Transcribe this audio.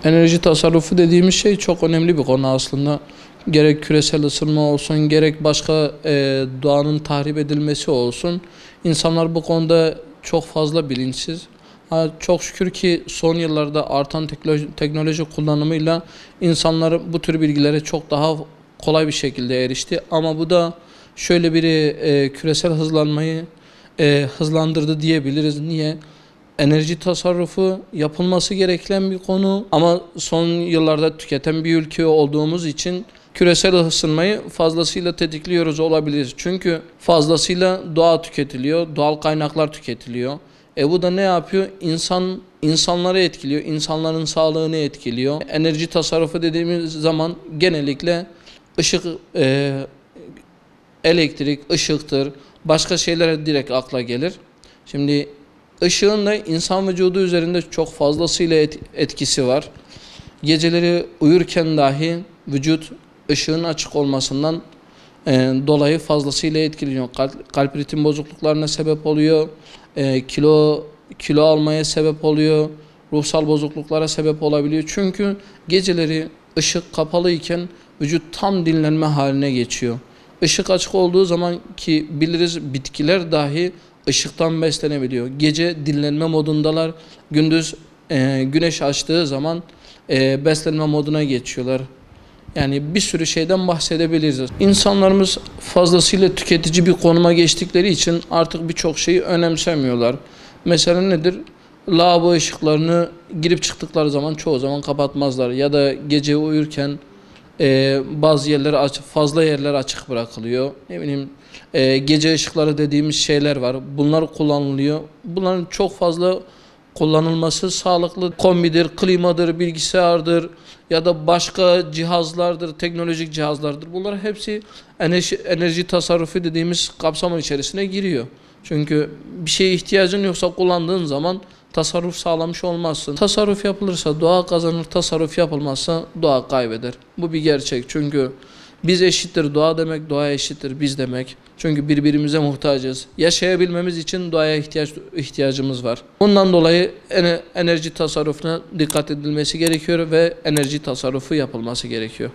Enerji tasarrufu dediğimiz şey çok önemli bir konu aslında. Gerek küresel ısınma olsun, gerek başka doğanın tahrip edilmesi olsun. İnsanlar bu konuda çok fazla bilinçsiz. Çok şükür ki son yıllarda artan teknoloji kullanımıyla insanlar bu tür bilgilere çok daha kolay bir şekilde erişti. Ama bu da şöyle bir küresel hızlanmayı hızlandırdı diyebiliriz. Niye? Enerji tasarrufu yapılması gereken bir konu ama son yıllarda tüketen bir ülke olduğumuz için küresel ısınmayı fazlasıyla tetikliyoruz olabilir. Çünkü fazlasıyla doğa tüketiliyor, doğal kaynaklar tüketiliyor. Bu da ne yapıyor? İnsanları etkiliyor, insanların sağlığını etkiliyor. Enerji tasarrufu dediğimiz zaman genellikle ışık, elektrik, ışıktır, başka şeylere direkt akla gelir. Şimdi ışığın da insan vücudu üzerinde çok fazlasıyla etkisi var. Geceleri uyurken dahi vücut ışığın açık olmasından dolayı fazlasıyla etkileniyor. Kalp ritim bozukluklarına sebep oluyor, kilo almaya sebep oluyor, ruhsal bozukluklara sebep olabiliyor. Çünkü geceleri ışık kapalı iken vücut tam dinlenme haline geçiyor. Işık açık olduğu zaman ki biliriz bitkiler dahi ışıktan beslenebiliyor. Gece dinlenme modundalar. Gündüz güneş açtığı zaman beslenme moduna geçiyorlar. Yani bir sürü şeyden bahsedebiliriz. İnsanlarımız fazlasıyla tüketici bir konuma geçtikleri için artık birçok şeyi önemsemiyorlar. Mesela nedir? Lavabo ışıklarını girip çıktıkları zaman çoğu zaman kapatmazlar. Ya da gece uyurken bazı yerler açık, fazla yerler açık bırakılıyor. Ne bileyim gece ışıkları dediğimiz şeyler var. Bunlar kullanılıyor. Bunların çok fazla kullanılması sağlıklı. Kombidir, klimadır, bilgisayardır ya da başka cihazlardır, teknolojik cihazlardır. Bunlar hepsi enerji tasarrufu dediğimiz kapsamın içerisine giriyor. Çünkü bir şeye ihtiyacın yoksa kullandığın zaman tasarruf sağlamış olmazsın. Tasarruf yapılırsa doğa kazanır, tasarruf yapılmazsa doğa kaybeder. Bu bir gerçek. Çünkü biz eşittir doğa demek, doğa eşittir biz demek. Çünkü birbirimize muhtacız. Yaşayabilmemiz için doğaya ihtiyacımız var. Bundan dolayı enerji tasarrufuna dikkat edilmesi gerekiyor ve enerji tasarrufu yapılması gerekiyor.